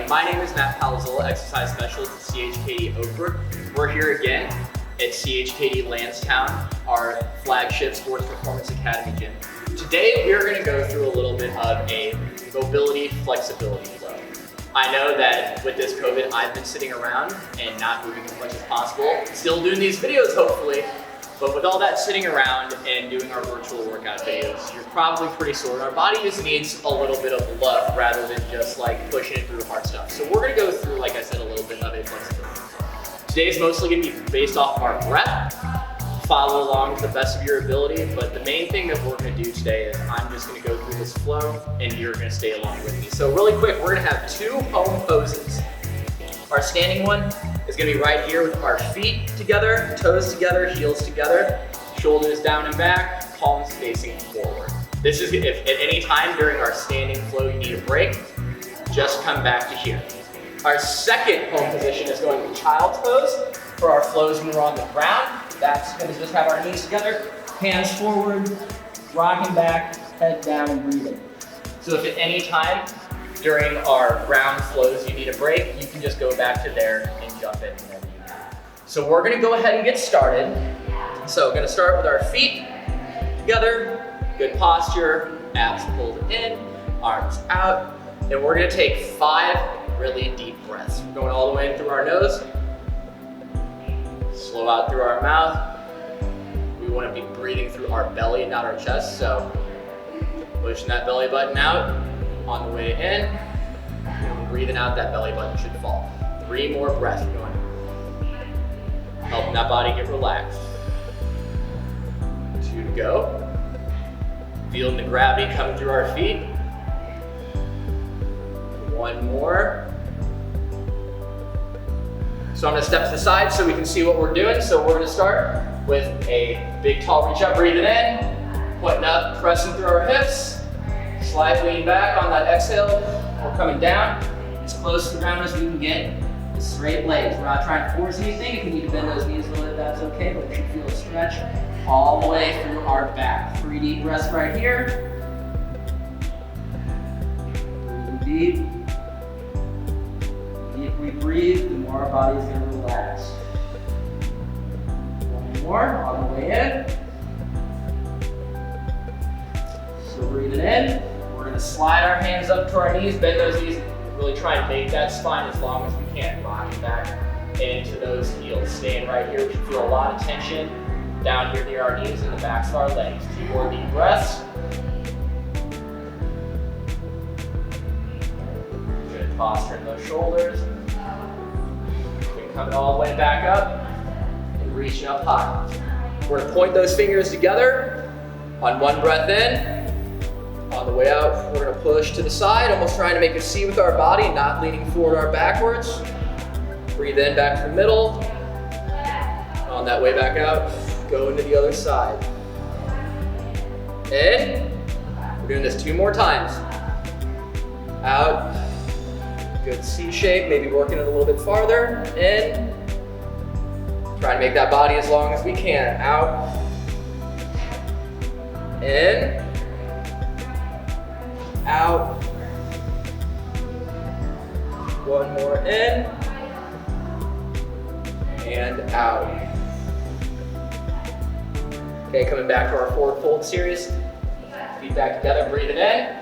everybody. My name is Matt Palozola, Exercise Specialist at CHKD Oakbrook. We're here again at CHKD Lansdowne, our flagship sports performance academy gym. Today we are going to go through a little bit of a mobility flexibility flow. I know that with this COVID, I've been sitting around and not moving as much as possible. Still doing these videos, hopefully. But with all that sitting around and doing our virtual workout videos, you're probably pretty sore. Our body just needs a little bit of love rather than just like pushing it through hard stuff. So we're gonna go through, like I said, a little bit of a flexibility. Today is mostly gonna be based off of our breath. Follow along to the best of your ability, but the main thing that we're gonna do today is I'm just gonna go through this flow and you're gonna stay along with me. So really quick, we're gonna have two home poses. Our standing one is gonna be right here with our feet together, toes together, heels together, shoulders down and back, palms facing forward. This is if at any time during our standing flow you need a break, just come back to here. Our second home position is going to be child's pose for our flows when we're on the ground. That's gonna just have our knees together, hands forward, rocking back, head down and breathing. So if at any time during our ground flows you need a break, you can just go back to there and jump in whenever you need. So we're gonna go ahead and get started. So we're gonna start with our feet together, good posture, abs pulled in, arms out, and we're gonna take 5 really deep breaths. We're going all the way in through our nose, slow out through our mouth. We wanna be breathing through our belly, not our chest, so pushing that belly button out. On the way in, and breathing out, that belly button should fall. 3 more breaths going. Helping that body get relaxed. 2 to go. Feeling the gravity coming through our feet. 1 more. So I'm gonna step to the side so we can see what we're doing. So we're gonna start with a big tall reach up, breathing in, pointing up, pressing through our hips. Slight lean back on that exhale. We're coming down as close to the ground as we can get. Straight legs. We're not trying to force anything. If you need to bend those knees a little bit, that's okay, but you should feel a stretch all the way through our back. 3 deep breaths right here. Breathing deep. The deeper we breathe, the more our body's going to relax. 1 more on the way in. So breathing in. We're going to slide our hands up to our knees, bend those knees, really try and make that spine as long as we can. Rocking back into those heels. Staying right here, we should feel a lot of tension down here near our knees and the backs of our legs. 2 more deep breaths. Good posture in those shoulders. We're coming all the way back up and reaching up high. We're going to point those fingers together on 1 breath in. On the way out, we're gonna push to the side, almost trying to make a C with our body, not leaning forward or backwards. Breathe in, back to the middle. On that way back out, go into the other side. In. We're doing this 2 more times. Out. Good C shape, maybe working it a little bit farther. In. Try to make that body as long as we can. Out. In. Out. 1 more in. And out. Okay, coming back to our forward fold series. Feet back together, breathing in.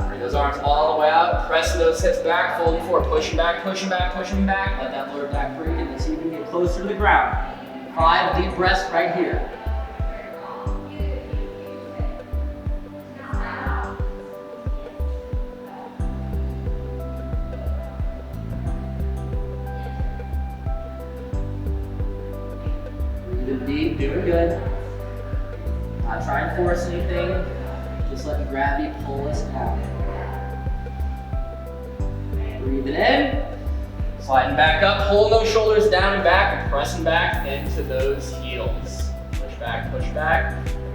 Bring those arms all the way out. Pressing those hips back, folding forward, pushing back, pushing back, pushing back. Let that lower back breathe and see if we can get closer to the ground. 5 deep breaths right here. Deep, doing good. Not trying to force anything, just letting gravity pull us down. Breathing in, sliding back up, pulling those shoulders down and back, and pressing back into those heels. Push back.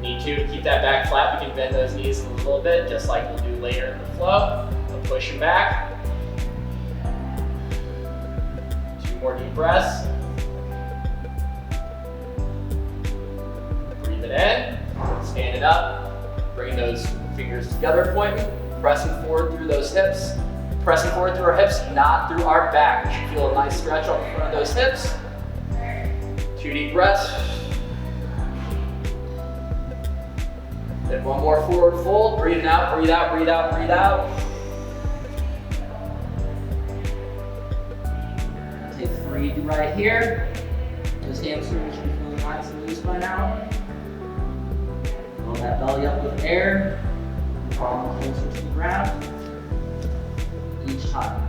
Need to keep that back flat. We can bend those knees a little bit, just like we'll do later in the flow. So pushing back. 2 more deep breaths. In, standing up, bringing those fingers together, pointing, pressing forward through those hips, Pressing forward through our hips, not through our back. You should feel a nice stretch on the front of those hips. 2 deep breaths. Then one more forward fold. Breathing out, breathe out, breathe out, breathe out. Take 3 right here. Those hamstrings should be feeling nice and loose by now. Fill that belly up with air. Falling closer to the ground each time.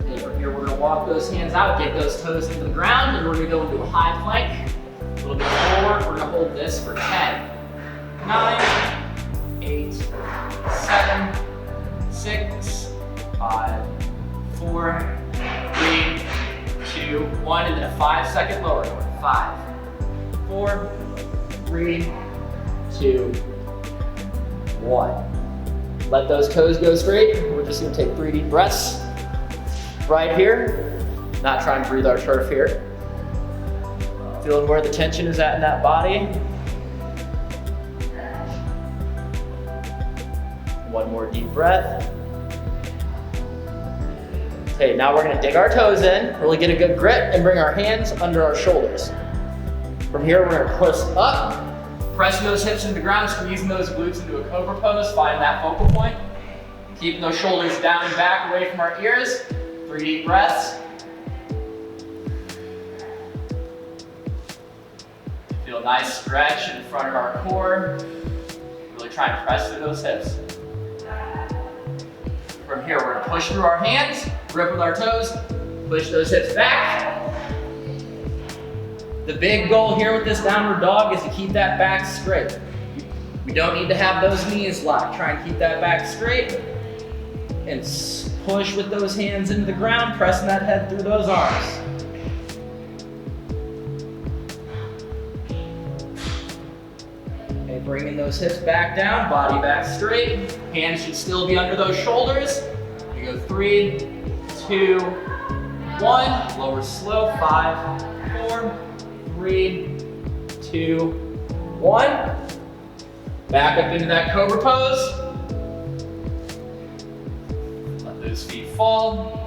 Okay, from here we're going to walk those hands out, get those toes into the ground, and we're going to go into a high plank. A little bit forward. We're going to hold this for 10, 9, 8, 7, 6, 5, 4, 3, 2, 1, and then a 5-second lower going. 5, 4, 3, 2, 1. Let those toes go straight. We're just going to take 3 deep breaths right here. Not trying to breathe our turf here. Feeling where the tension is at in that body. One more deep breath. Okay, now we're going to dig our toes in, really get a good grip, and bring our hands under our shoulders. From here, we're going to push up. Pressing those hips into the ground, squeezing those glutes into a cobra pose, find that focal point. Keeping those shoulders down and back away from our ears. 3 deep breaths. Feel a nice stretch in front of our core. Really try and press through those hips. From here, we're going to push through our hands, grip with our toes, push those hips back. The big goal here with this downward dog is to keep that back straight. We don't need to have those knees locked. Try and keep that back straight and push with those hands into the ground, pressing that head through those arms. Okay, bringing those hips back down, body back straight. Hands should still be under those shoulders. We go 3, 2, 1. Lower slow. 5, 4, 3, 2, 1. Back up into that cobra pose. Let those feet fall.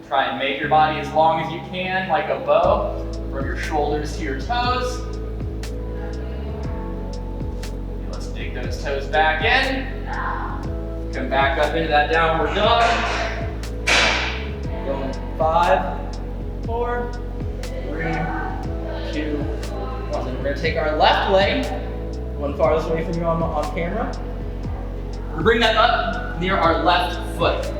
Try and make your body as long as you can, like a bow, from your shoulders to your toes. Okay, let's dig those toes back in. Come back up into that downward dog. Going 5, 4, 3, 2, 1. Then we're going to take our left leg, one farthest away from you on camera. We bring that up near our left foot.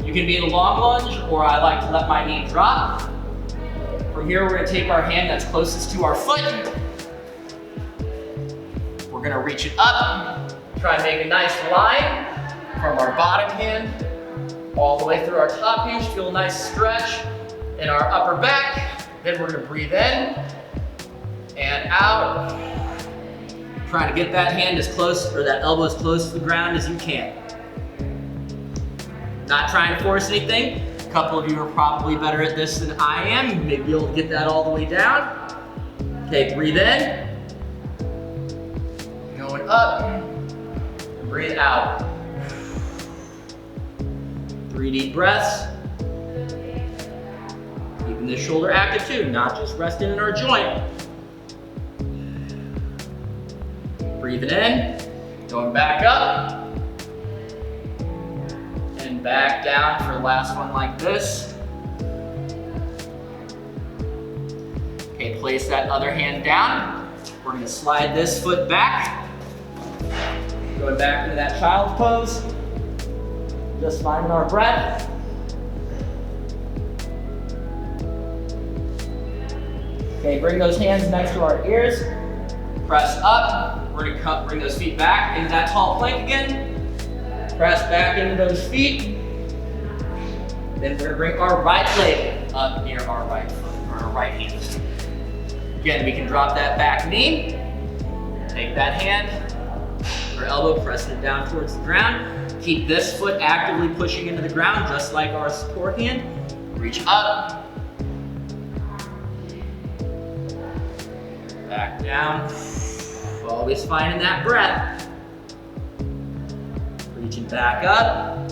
You can be in a long lunge, or I like to let my knee drop. From here, we're going to take our hand that's closest to our foot. We're going to reach it up. Try and make a nice line from our bottom hand all the way through our top hand. Feel a nice stretch in our upper back. Then we're going to breathe in and out. Try to get that hand as close, or that elbow as close to the ground as you can. Not trying to force anything. A couple of you are probably better at this than I am. Maybe you'll get that all the way down. Okay, breathe in. Going up. Breathe out. 3 deep breaths. Keeping this shoulder active too, not just resting in our joint. Breathing in. Going back up. And back down for the last one like this. Okay, place that other hand down. We're going to slide this foot back. Going back into that child's pose. Just finding our breath. Okay, bring those hands next to our ears. Press up. We're going to bring those feet back into that tall plank again. Press back into those feet. Then we're going to bring our right leg up near our right foot, or our right hand. Again, we can drop that back knee. Take that hand, or elbow, pressing it down towards the ground. Keep this foot actively pushing into the ground, just like our support hand. Reach up. Back down. Always finding that breath. Reaching back up.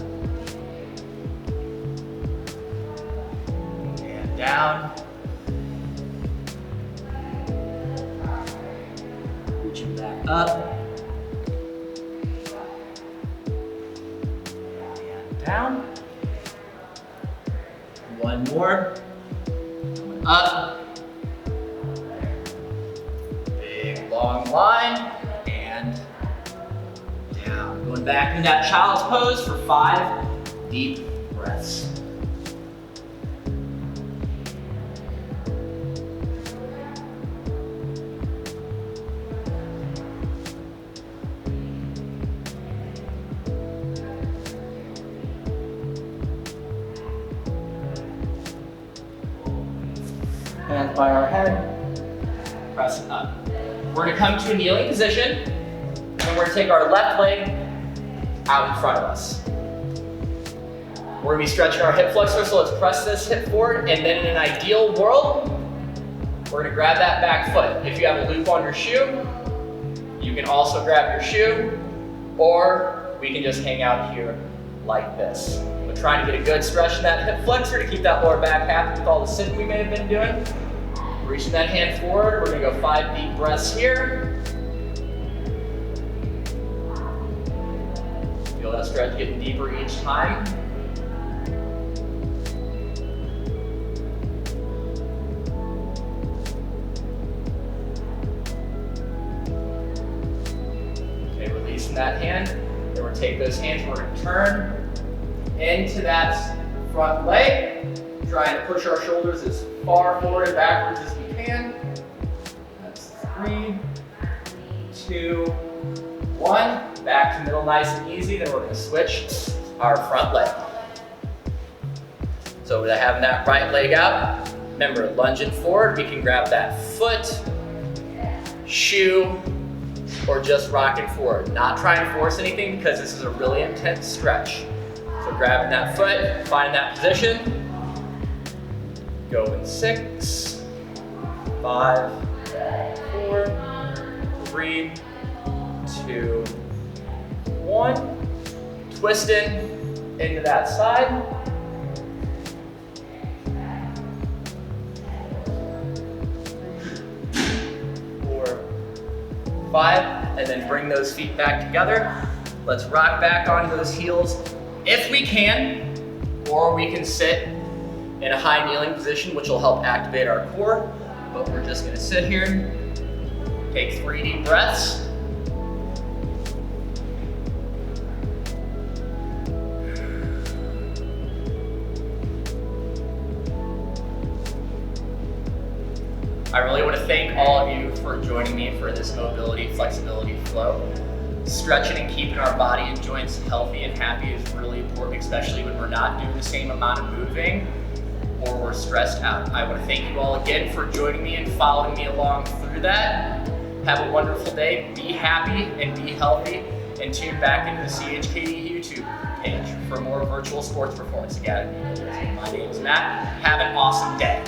And down. Reaching back up. And down. One more. Coming up. Big long line. And down. Going back in that child's pose for 5 deep breaths. Hands by our head, pressing up. We're gonna come to a kneeling position, and we're gonna take our left leg out in front of us. We're gonna be stretching our hip flexor, so let's press this hip forward, and then in an ideal world, we're gonna grab that back foot. If you have a loop on your shoe, you can also grab your shoe, or we can just hang out here like this. We're trying to get a good stretch in that hip flexor to keep that lower back happy with all the sitting we may have been doing. Reaching that hand forward, we're gonna go 5 deep breaths here. Feel that stretch getting deeper each time. Okay, releasing that hand. Then we're gonna take those hands, we're gonna turn into that front leg, trying to push our shoulders as far forward and backwards as we can. That's 3, 2, 1. Back to middle nice and easy. Then we're going to switch our front leg. So we're having that right leg out. Remember, lunging forward, we can grab that foot, shoe, or just rocking forward. Not trying to force anything because this is a really intense stretch. So grabbing that foot, finding that position. Go in 6, 5, 4, 3, 2, 1. Twisting into that side. 4, 5, and then bring those feet back together. Let's rock back onto those heels if we can, or we can sit in a high kneeling position, which will help activate our core. But we're just gonna sit here, take 3 deep breaths. I really want to thank all of you for joining me for this mobility, flexibility flow. Stretching and keeping our body and joints healthy and happy is really important, especially when we're not doing the same amount of moving or we're stressed out. I want to thank you all again for joining me and following me along through that. Have a wonderful day, be happy and be healthy, and tune back into the CHKD YouTube page for more virtual sports performance academy. My name is Matt. Have an awesome day.